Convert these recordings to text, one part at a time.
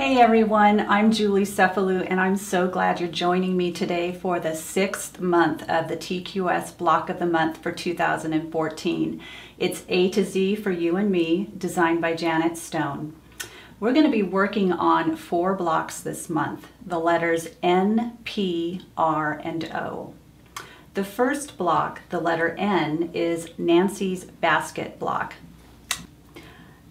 Hey everyone, I'm Julie Cephalou and I'm so glad you're joining me today for the 6th month of the TQS Block of the Month for 2014. It's A to Z for You and Me, designed by Janet Stone. We're going to be working on 4 blocks this month, the letters N, P, R, and O. The first block, the letter N, is Nancy's basket block.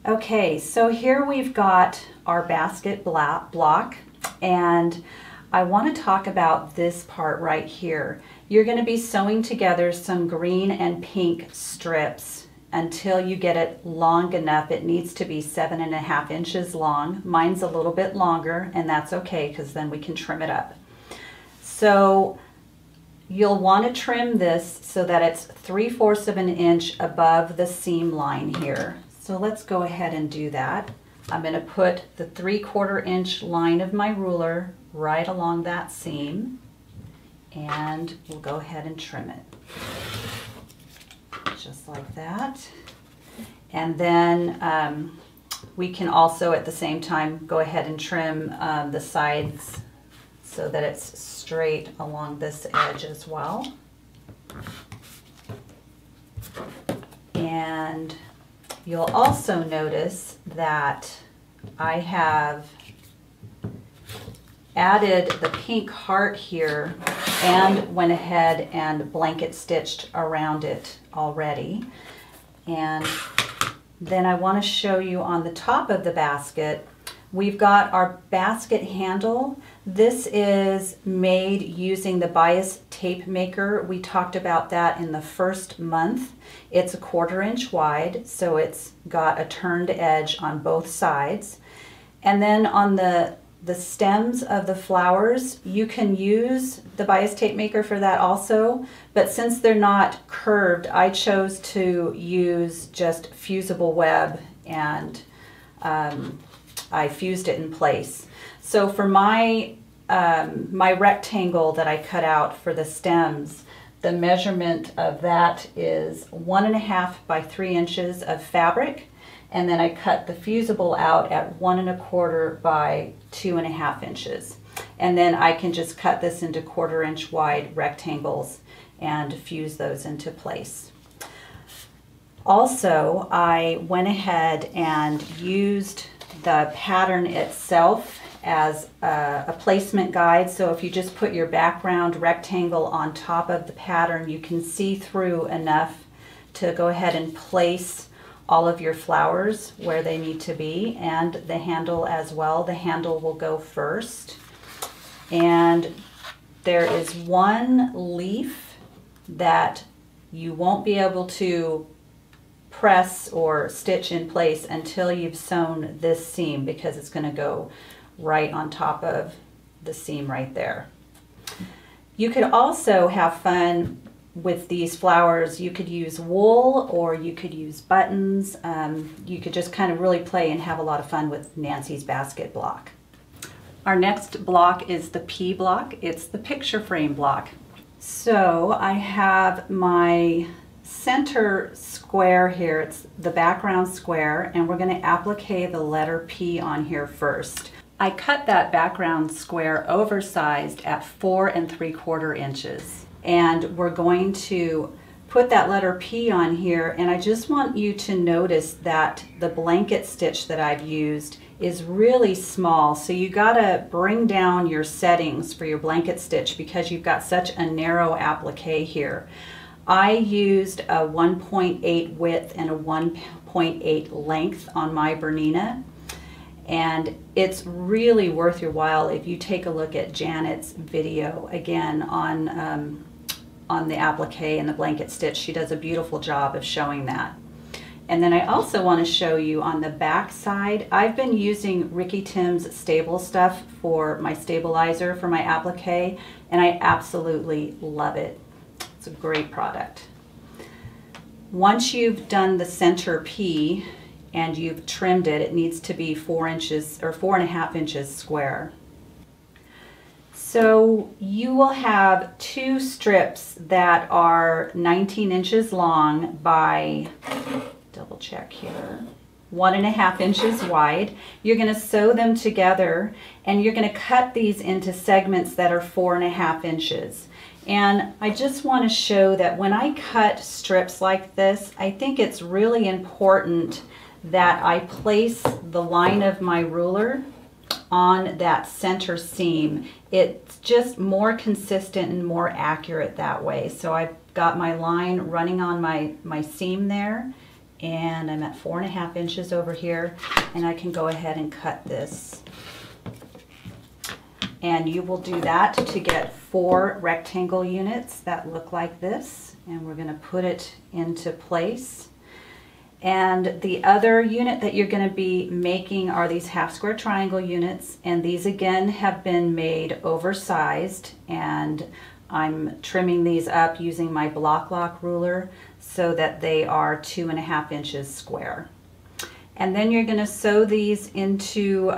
Okay, so here we've got our basket block, and I want to talk about this part right here. You're going to be sewing together some green and pink strips until you get it long enough. It needs to be 7.5 inches long. Mine's a little bit longer, and that's okay because then we can trim it up. So you'll want to trim this so that it's 3/4 of an inch above the seam line here. So let's go ahead and do that. I'm going to put the 3/4 inch line of my ruler right along that seam, and we'll go ahead and trim it. Just like that. And then we can also at the same time go ahead and trim the sides so that it's straight along this edge as well. And you'll also notice that I have added the pink heart here and went ahead and blanket stitched around it already. And then I want to show you on the top of the basket, we've got our basket handle. This is made using the bias tape maker. We talked about that in the first month. It's 1/4 inch wide, so it's got a turned edge on both sides. And then on the stems of the flowers, you can use the bias tape maker for that also, but since they're not curved, I chose to use just fusible web, and I fused it in place. So for my rectangle that I cut out for the stems, the measurement of that is 1.5 by 3 inches of fabric, and then I cut the fusible out at 1.25 by 2.5 inches. And then I can just cut this into 1/4 inch wide rectangles and fuse those into place. Also, I went ahead and used the pattern itself as a placement guide. So if you just put your background rectangle on top of the pattern, you can see through enough to go ahead and place all of your flowers where they need to be, and the handle as well. The handle will go first. And there is one leaf that you won't be able to press or stitch in place until you've sewn this seam, because it's going to go right on top of the seam right there. You could also have fun with these flowers. You could use wool or you could use buttons. You could just kind of really play and have a lot of fun with Nancy's basket block. Our next block is the P block. It's the picture frame block. So I have my center square here. It's the background square, and we're going to applique the letter P on here first. I cut that background square oversized at 4 3/4 inches. And we're going to put that letter P on here, and I just want you to notice that the blanket stitch that I've used is really small. So you gotta bring down your settings for your blanket stitch because you've got such a narrow applique here. I used a 1.8 width and a 1.8 length on my Bernina. And it's really worth your while if you take a look at Janet's video again on the applique and the blanket stitch. She does a beautiful job of showing that. And then I also want to show you on the back side, I've been using Ricky Tim's Stable Stuff for my stabilizer for my applique, and I absolutely love it. It's a great product. Once you've done the center P, and you've trimmed it, it needs to be 4 inches or 4.5 inches square. So you will have 2 strips that are 19 inches long by, double check here, 1.5 inches wide. You're going to sew them together, and you're going to cut these into segments that are 4.5 inches. And I just want to show that when I cut strips like this, I think it's really important that I place the line of my ruler on that center seam. It's just more consistent and more accurate that way. So I've got my line running on my seam there, and I'm at 4.5 inches over here, and I can go ahead and cut this. And you will do that to get 4 rectangle units that look like this, and we're going to put it into place. And the other unit that you're going to be making are these half square triangle units, and these again have been made oversized, and I'm trimming these up using my block lock ruler so that they are 2.5 inches square. And then you're going to sew these into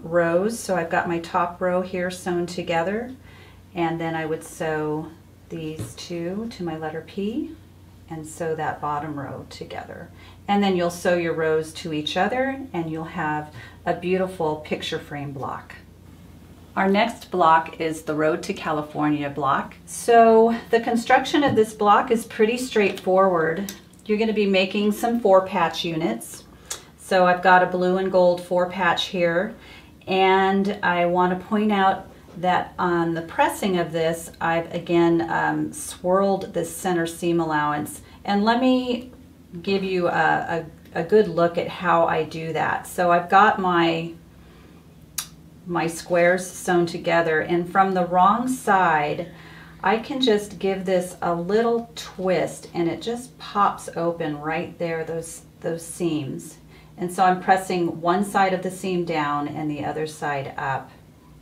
rows. So I've got my top row here sewn together, and then I would sew these two to my letter P and sew that bottom row together. And then you'll sew your rows to each other, and you'll have a beautiful picture frame block. Our next block is the Road to California block. So the construction of this block is pretty straightforward. You're going to be making some 4-patch units. So I've got a blue and gold 4-patch here, and I want to point out that on the pressing of this, I've again swirled this center seam allowance. And let me give you a good look at how I do that. So I've got my squares sewn together, and from the wrong side I can just give this a little twist, and it just pops open right there, those seams. And so I'm pressing one side of the seam down and the other side up,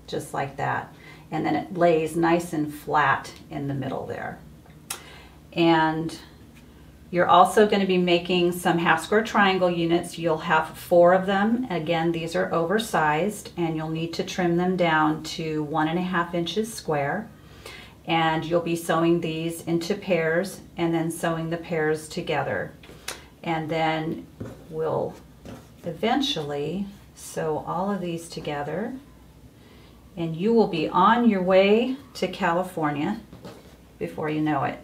just like that, and then it lays nice and flat in the middle there. And you're also going to be making some half square triangle units. You'll have 4 of them. Again, these are oversized, and you'll need to trim them down to 1.5 inches square. And you'll be sewing these into pairs and then sewing the pairs together. And then we'll eventually sew all of these together, and you will be on your way to California before you know it.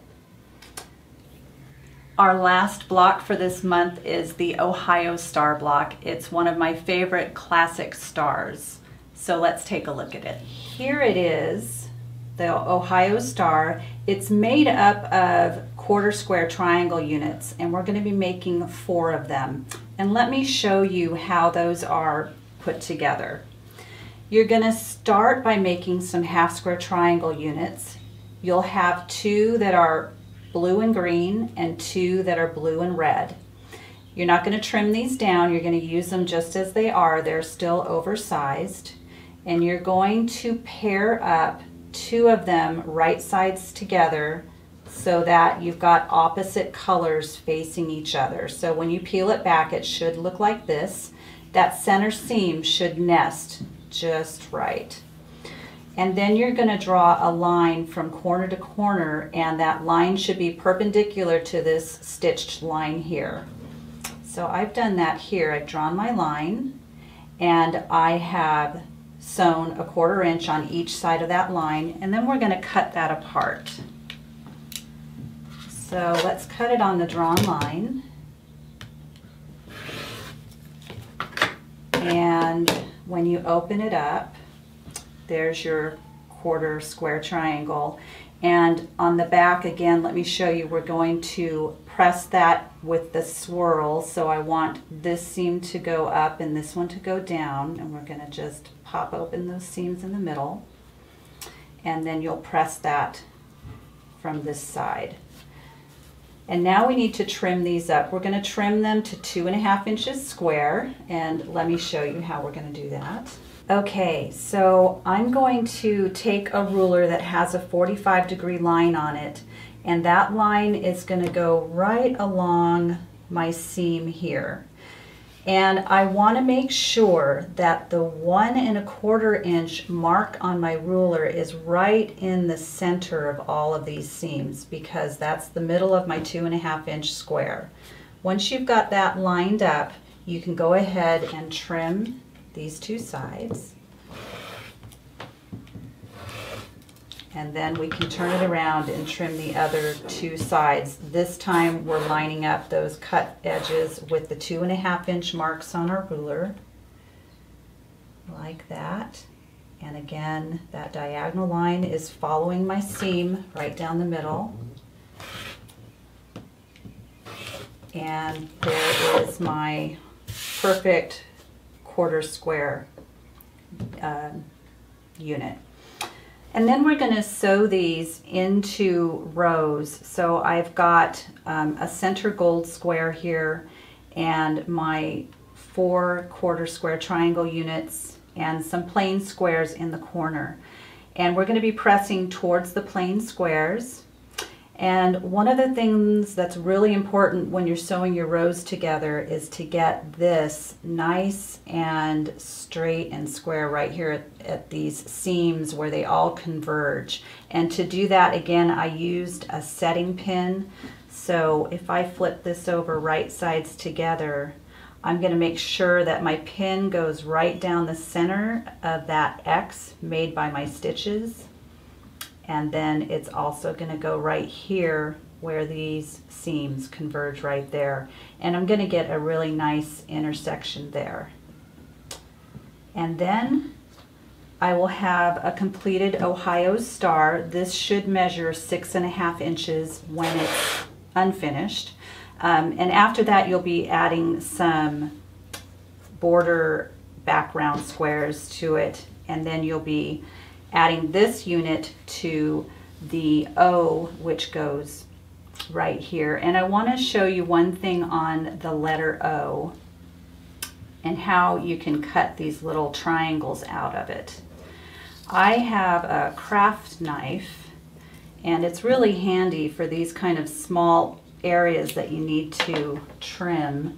Our last block for this month is the Ohio Star block. It's one of my favorite classic stars. So let's take a look at it. Here it is, the Ohio Star. It's made up of quarter square triangle units, and we're going to be making 4 of them. And let me show you how those are put together. You're going to start by making some half square triangle units. You'll have 2 that are blue and green and 2 that are blue and red. You're not going to trim these down. You're going to use them just as they are. They're still oversized. And you're going to pair up 2 of them right sides together so that you've got opposite colors facing each other. So when you peel it back, it should look like this. That center seam should nest just right. And then you're going to draw a line from corner to corner, and that line should be perpendicular to this stitched line here. So I've done that here. I've drawn my line, and I have sewn 1/4 inch on each side of that line, and then we're going to cut that apart. So let's cut it on the drawn line. And when you open it up, there's your quarter square triangle. And on the back, again, let me show you, we're going to press that with the swirl. So I want this seam to go up and this one to go down, and we're going to just pop open those seams in the middle. And then you'll press that from this side. And now we need to trim these up. We're going to trim them to 2.5 inches square, and let me show you how we're going to do that. Okay, so I'm going to take a ruler that has a 45-degree line on it, and that line is going to go right along my seam here. And I want to make sure that the 1.25 inch mark on my ruler is right in the center of all of these seams, because that's the middle of my 2.5 inch square. Once you've got that lined up, you can go ahead and trim these two sides. And then we can turn it around and trim the other two sides. This time we're lining up those cut edges with the 2.5 inch marks on our ruler, like that. And again, that diagonal line is following my seam right down the middle. And there is my perfect quarter square unit. And then we're going to sew these into rows. So I've got a center gold square here and my 4 quarter square triangle units and some plain squares in the corner. And we're going to be pressing towards the plain squares. And one of the things that's really important when you're sewing your rows together is to get this nice and straight and square right here at these seams where they all converge. And to do that, again, I used a setting pin. So if I flip this over right sides together, I'm going to make sure that my pin goes right down the center of that X made by my stitches. And then it's also going to go right here where these seams converge right there. And I'm going to get a really nice intersection there. And then I will have a completed Ohio star. This should measure 6.5 inches when it's unfinished. And after that you'll be adding some border background squares to it, and then you'll be adding this unit to the O, which goes right here. And I want to show you one thing on the letter O and how you can cut these little triangles out of it. I have a craft knife, and it's really handy for these kind of small areas that you need to trim.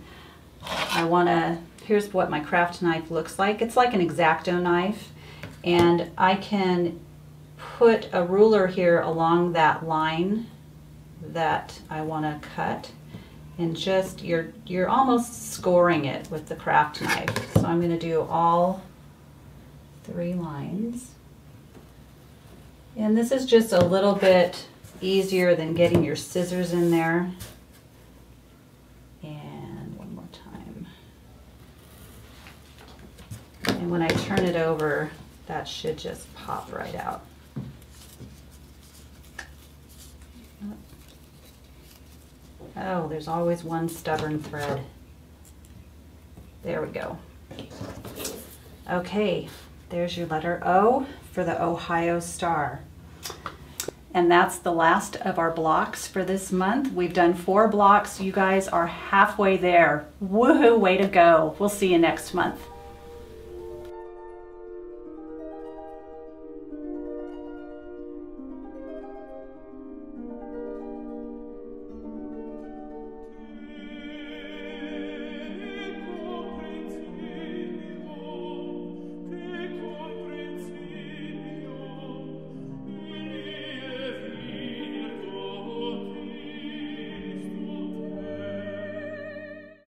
Here's what my craft knife looks like. It's like an X-Acto knife. And I can put a ruler here along that line that I want to cut, and just you're almost scoring it with the craft knife. So I'm going to do all 3 lines. And this is just a little bit easier than getting your scissors in there. And one more time. And when I turn it over, that should just pop right out. Oh, there's always one stubborn thread. There we go. Okay, there's your letter O for the Ohio star. And that's the last of our blocks for this month. We've done 4 blocks. You guys are halfway there. Woohoo, way to go. We'll see you next month.